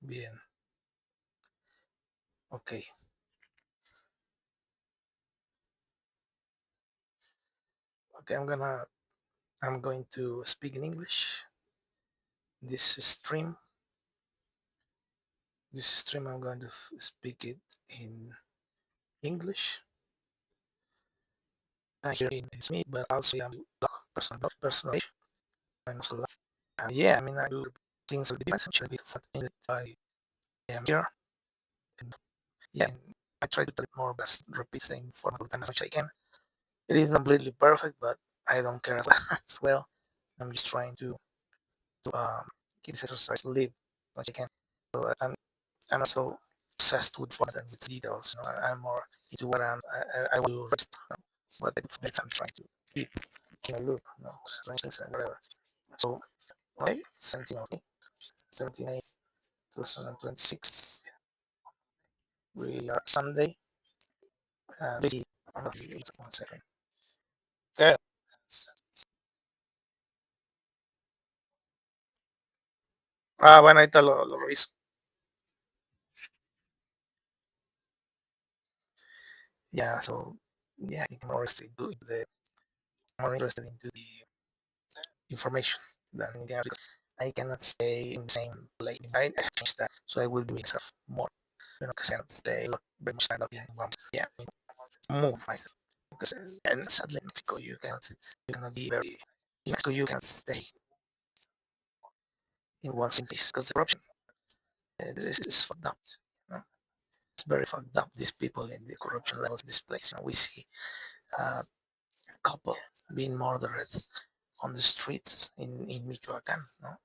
Bien. Okay. Okay. I'm going to speak in English. This stream. This stream. I'm going to speak it in English. Here it's me, but also I'm personal. I'm also yeah. I mean, I do things a bit much a bit fun. I am here. And yeah, and I try to tell it more, but repeat the same format as much as I can. It is completely perfect, but I don't care as as well. I'm just trying to keep this exercise live as much as I can. So I'm also obsessed with fun and with details. I'm more into what I will rest. What type of things I'm trying to keep in a loop. Strange things and whatever. So, right, 17 of me, 17 2026. We are Sunday. Maybe, one second. Okay. Bueno, ahorita lo reviso. Yeah, so yeah, I think more interested into the information than anything else because I cannot stay in the same place. I changed that, so I will be doing stuff more. Because I cannot stay very much time up in one. Yeah, move myself. Because and sadly in Mexico you cannot be very in Mexico you cannot stay in one same place because the corruption this is fucked up. You know? It's very fucked up. These people in the corruption levels in this place. We see a couple being murdered on the streets in Michoacan. Not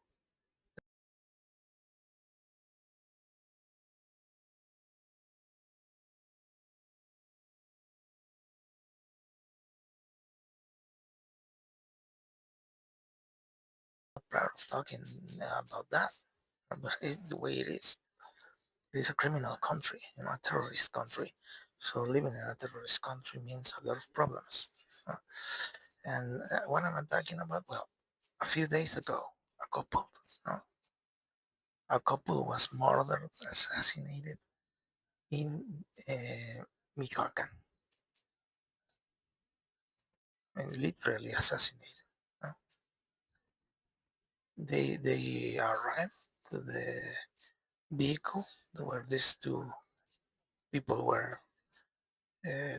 proud of talking about that, but it's the way it is. It is a criminal country, a terrorist country. So living in a terrorist country means a lot of problems. uh, And what am I talking about? Well, a few days ago, a couple, uh, a couple was murdered, assassinated in Michoacan, and literally assassinated. uh. They arrived to the vehicle where these two people uh,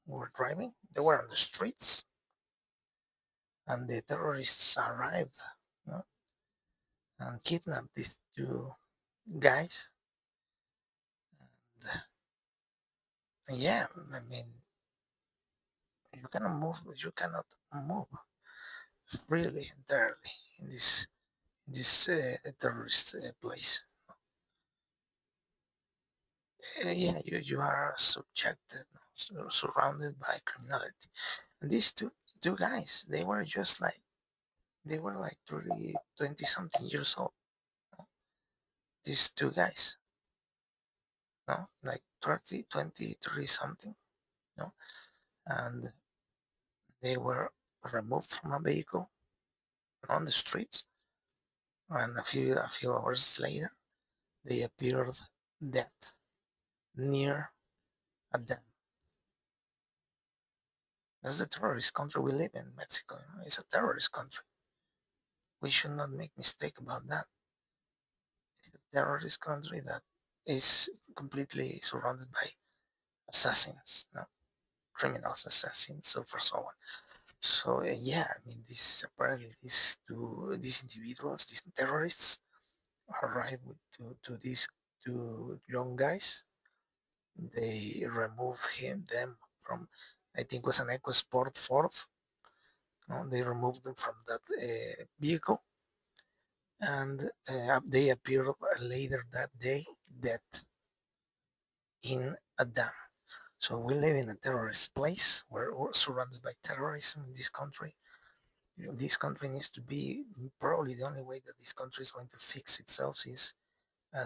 were driving. They were on the streets, and the terrorists arrived, uh, and kidnapped these two guys. And yeah, I mean, you cannot move freely entirely in this terrorist place. Yeah, you are subjected, surrounded by criminality. And these two guys, they were like 20 something years old. These two guys, no, like 30, 23 something, no, and they were removed from a vehicle on the streets, and a few hours later, they appeared dead near a dam. That's the terrorist country we live in, Mexico. It's a terrorist country. We should not make mistake about that. It's a terrorist country that is completely surrounded by assassins, criminals, assassins, so for so on. So yeah, I mean, apparently these individuals, these terrorists, arrived to these two young guys. They remove them from, I think it was an EcoSport Ford. They removed them from that vehicle, and they appeared later that day dead in a dam. So we live in a terrorist place. We're surrounded by terrorism in this country. This country needs to be, probably the only way that this country is going to fix itself is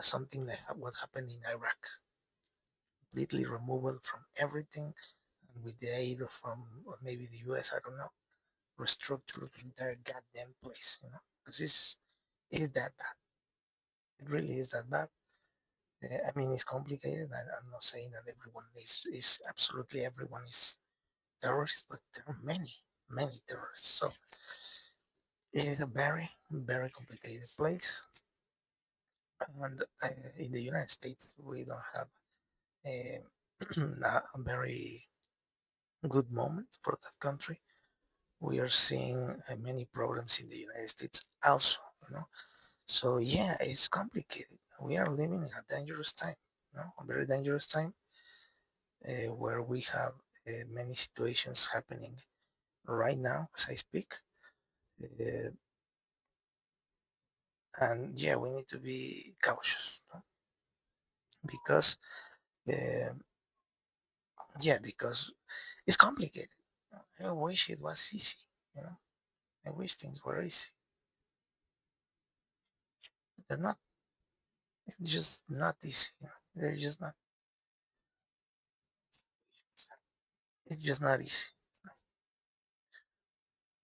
something like what happened in Iraq, completely removal from everything, and with the aid of from maybe the US, I don't know, restructure the entire goddamn place, because it is that bad. It really is that bad. I mean, it's complicated. I'm not saying that everyone is absolutely everyone is terrorists, but there are many terrorists. So it is a very, very complicated place. And in the United States, we don't have a, a very good moment for that country. We are seeing many problems in the United States also, you know. So yeah, it's complicated. We are living in a dangerous time, a very dangerous time where we have many situations happening right now as I speak. Uh, and yeah, we need to be cautious, because uh, yeah, because it's complicated. I wish it was easy, you know. I wish things were easy. They're not. It's just not easy. They're just not. It's just not easy.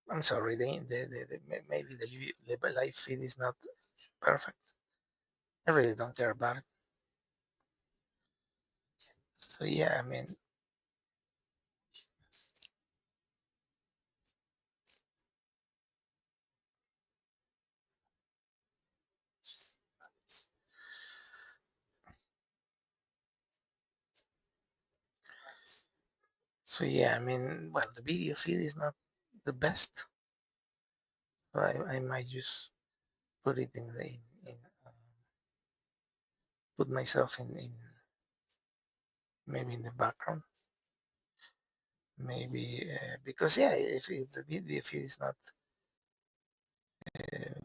I'm sorry. Maybe the live feed is not perfect. I really don't care about it. So yeah, I mean, so yeah, I mean, well, the video feed is not the best. So I might just put it in put myself in maybe in the background, maybe because yeah, if the video feed is not uh,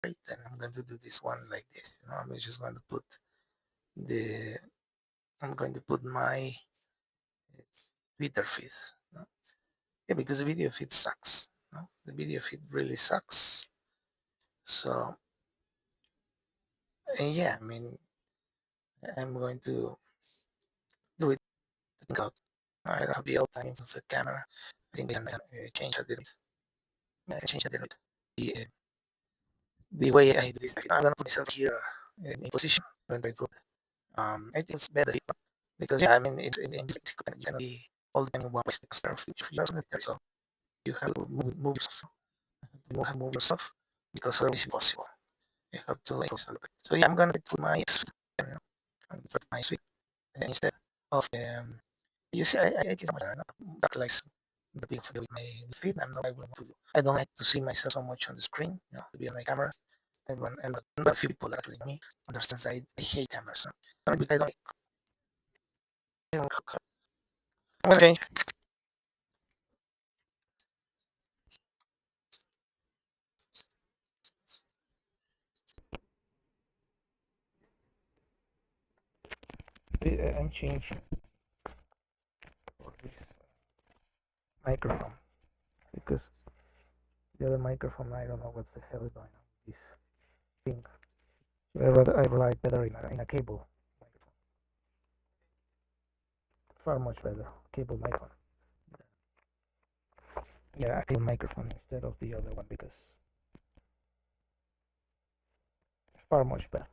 great, then I'm going to do this one like this. I'm just going to put the I'm going to put my Twitter feed. Yeah, because the video feed sucks. The video feed really sucks. So yeah, I mean, I'm going to do it. Think out. I don't have the old time of the camera. I think I can change a little bit. Change a little bit the way I do this. I'm gonna put myself here in position when I do. I think it's better because yeah, I mean, you cannot be all the time in one place because there are features there, so you have to move yourself. You have to move yourself because otherwise it's impossible. You have to like celebrate. So yeah, I'm gonna put my I'm gonna put my suite instead of you see, I guess I'm not like the big for with my feet. I'm not able to do. I don't like to see myself so much on the screen, to be on my camera. And but few people that actually know me understands I hate cameras. Not because I'm gonna change. I'm changing for this microphone because the other microphone I don't know what the hell is going on with this thing. I rely better in a cable microphone. Far much better cable microphone. Yeah, a cable microphone instead of the other one because far much better.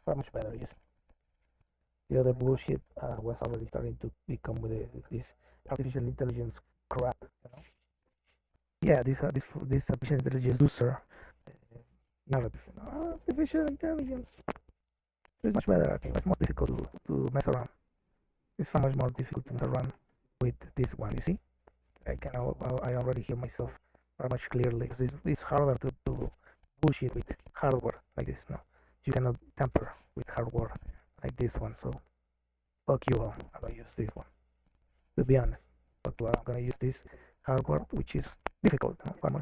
far much better. Yes, the other bullshit was already starting to become with this artificial intelligence crap. You know? Yeah, this artificial intelligence user narrative. Artificial intelligence is much better. I think it's more difficult to mess around. It's far much more difficult to mess around with this one. You see, I already hear myself very much clearly because it's harder to bullshit with hardware like this. No, you cannot tamper with hardware like this one. So fuck you all. I'm gonna use this one. To be honest, fuck you all. I'm gonna use this hardware, which is difficult. No?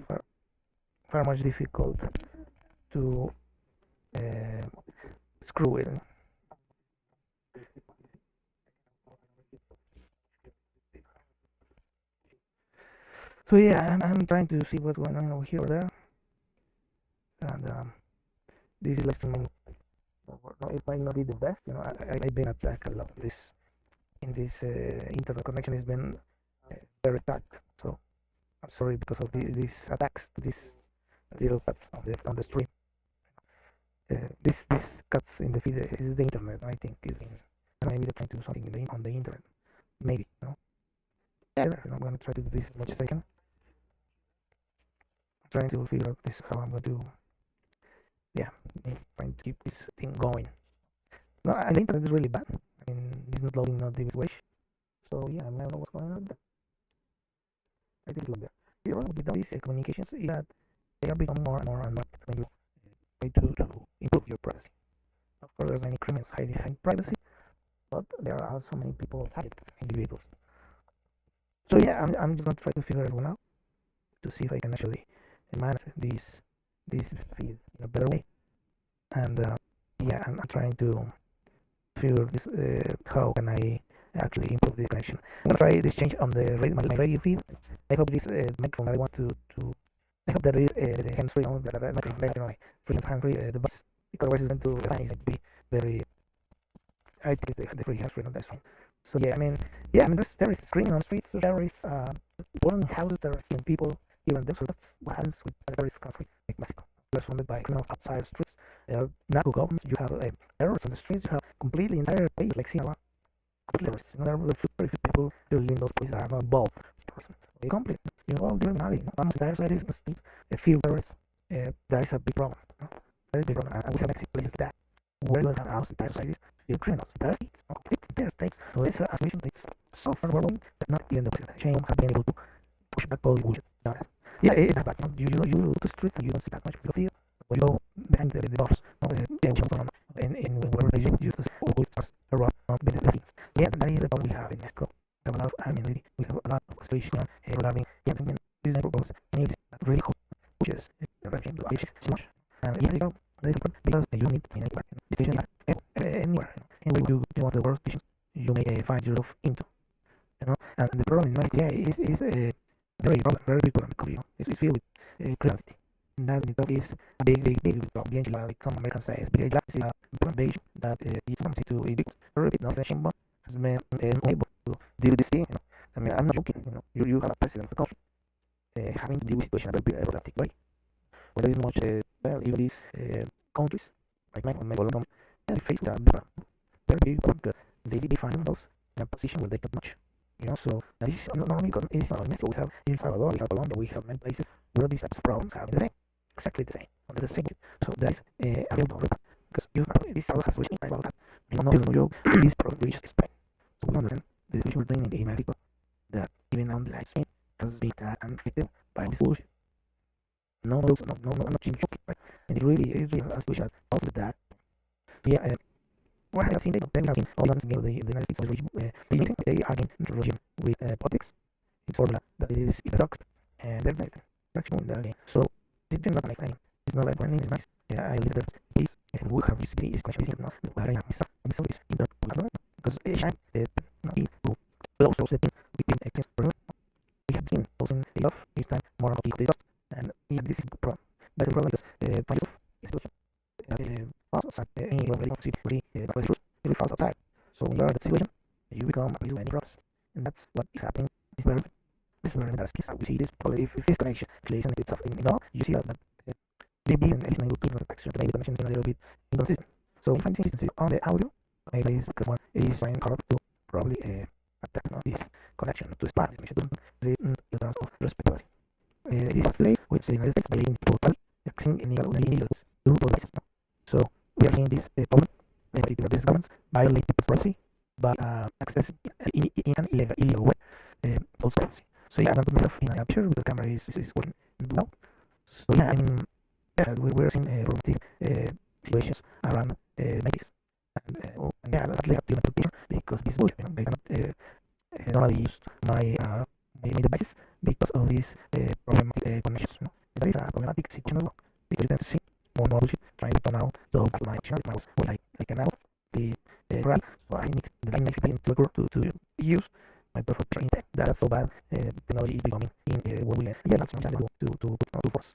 Far, far much difficult to uh, screw with. So yeah, I'm trying to see what's going on over here or there, and this is like some. No, it might not be the best, you know. I've been attacked a lot. In this internet connection has been very attacked. So I'm sorry because of these attacks to these little cuts on the stream. This cuts in the feed is the internet. I think is in. And maybe they're trying to do something on the internet. Maybe, you know. Yeah, you know, I'm gonna try to do this as much as I can. I'm trying to figure out this how I'm gonna do. Yeah, trying to keep this thing going. No, and the internet is really bad. I mean, it's not loading not this way. So yeah, I don't know what's going on. I think it's like that. The problem with these communications is that they are becoming more and more unmarked when you try to improve your privacy. Of course, there's many criminals hiding privacy, but there are also many people target individuals. So yeah, I'm just gonna try to figure it one out to see if I can actually manage this feed in a better way. And yeah, I'm trying to figure this how can I actually improve this connection. I'm gonna try this change on my radio feed. I hope this microphone I want to I hope there is the hands-free on that microphone, you know, free hands-free device, because otherwise it's going to define it be very. I think it's the free hands-free on that phone. So yeah, I mean there is screaming on streets, there is burning houses, there are killing people here and there. So that's what happens with a terrorist country like Mexico. You're surrounded by criminals outside the streets. There are narco governments. You have terrorists on the streets. You have completely entire places like Sinaloa, terrorists. You know, there are very few people living in those places that are not involved. Complete. You know, all criminality. Almost entire society is states feel terrorists. That is a big problem. You know? That is a big problem, and we have Mexico places that where you have almost entire societies feel criminals. Entire states, complete entire states. So this situation is so far overwhelming that not even the chain have been able to push back all the bullshit. Yeah, it's not bad. You go to the streets and you don't see that much people feel. When you go behind the buffs, yeah, which on in wherever they use this always starts around the scenes. Yeah, that is the problem we have in Mexico. We have a lot of, we have a lot of situation regarding these neighborhoods and that really cool, which is regime to which is so much. And yeah, you go, that is important because you don't need to be anywhere. Situation anywhere, anywhere you want the worst situations you may find yourself into. You know, and the problem in Mexico, yeah, is a very big problem because it's filled with criminality. And that in itself is a big problem. Like some Americans say, it's big is a problem that is something to evict. Repeat, no session, but has been unable to deal with this thing. You know, I mean, I'm not joking. You know, you have a president of a country having to deal with situation in a very problematic way. Where there is much, well, even these countries like Mexico, they face with a very big problem because they find themselves in a position where they can much. You know, so this is not only it's not only Mexico. We have in Salvador, we have Colombia, we have many places where these types of problems have the same, exactly the same, under the same. So that is a real problem because you have this has reached about that. You know, no joke. This problem reaches Spain. So we understand the situation we're doing in Mexico that even on like Spain has been affected by this bullshit. No, not joking, right? And it really is really a situation that also with that. So yeah. What have seen? Then we have seen all the United States regime. They are in the regime with politics. It's formula that is doxed, and they're actually in that game. So it's not like anything. It's not like branding is nice. Yeah, I live there. Is and we have you see is connection now. But I have myself is in the because shine he who also stepping within exchange for we have seen posting enough this time more of the dust and yeah, this is the problem. That's the problem because find yourself false outside any ready to see really false outside. So when you are in that situation, you become a many problems. And that's what is happening. This very that we see this probably if this connection plays and itself in all, you see that maybe and it is unable to ignore the text, to make the connection is a little bit inconsistent. So we find inconsistency on the audio. Maybe it's because one it is trying hard to probably attack this connection to expand this machine in terms of respectability. This is place which the United States violating total taxing illegal illegals to both places. So we are seeing this problem that these governments violate people's privacy by accessing in an illegal way those currency. So yeah, I'm gonna put myself in a picture because the camera is working well. So yeah, I mean, yeah, we're seeing problematic situations around like this. And yeah, that's like a picture because this bullshit, they cannot normally use my devices because of these problematic connections. That is a problematic situation as well because you tend to see more and more bullshit trying to come out to my channel, my was like an hour the right. So I need the line to use my perfect training tech. That's so bad. Technology is becoming in what we yeah, that's something to put on to force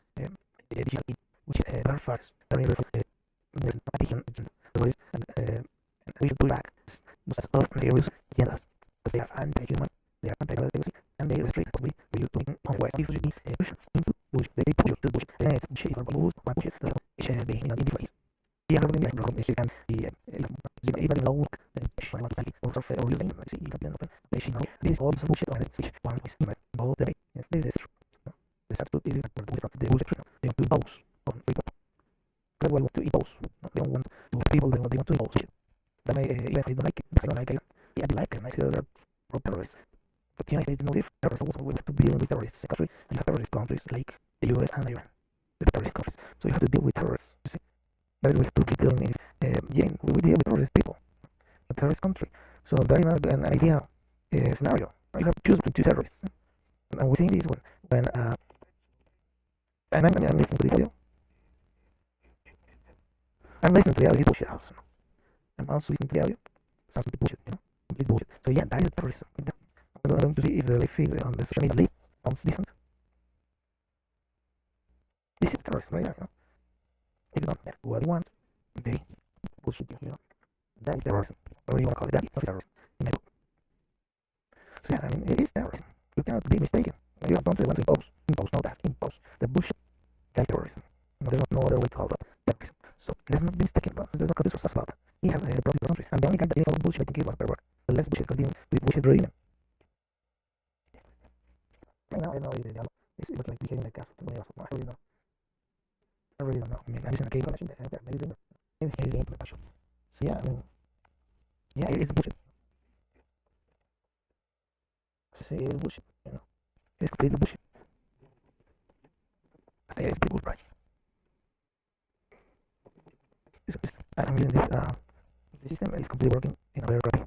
digital which is very fast, very addiction and we should pull back most of the areas agendas because they are anti-human, they are anti-privacy, and they restrict possibly for you to think on where people should be pushed into bullshit. They push you to bullshit. And it's shit for people who bullshit that it should be in a different place. Yeah, I think like if you can be even low I want to tell you or using see you can be open page now. This is also bullshit on this switch one is email all the way. This is true. This has to be from the bullshit true. They want to impose on people. That's why they want to impose. They don't want to people they want to impose shit. That may even if they don't like it, because I don't like it. Yeah, I like it, and I see that they're pro-terrorists. But the United States is no different. Terrorists also we have to deal with terrorists in country, and you have terrorist countries like the US and Iran. The terrorist countries. So you have to deal with terrorists. You see, that is what we have to be dealing with. Yeah, we deal with terrorist people, a terrorist country. So that is not an ideal scenario. You have to choose between two terrorists, and we're seeing this when and I'm listening to this video. I'm listening to the audio. This bullshit house. I'm also listening to the audio. Sounds like bullshit, complete bullshit. So yeah, that is terrorism. I'm going to see if the live feed on the social media list sounds decent. This is terrorism right now, If you don't have what you want, they bullshit you, That is terrorism. Whatever you want to call it, that is not terrorism. In my book. So yeah, I mean, it is terrorism. You cannot be mistaken. You have countries want to impose, no that, impose. The bullshit, that is terrorism. There's no other way to call that terrorism. So let's not be mistaken about it. There's no conditions about that. We have probably countries, and the only guy that did all the bullshit I think it was Pervert. The less bullshit continue with bullshit driven. Right now, I know it was like behaving like a somebody else. I really don't. I really don't know. I mean, I'm using a cable connection. Maybe he's the implementation. So yeah, I mean, yeah, it is bullshit. So it is bullshit. It's completely bullshit. Yeah, it's pretty good, right? I'm using this. The system is completely working in a very rapid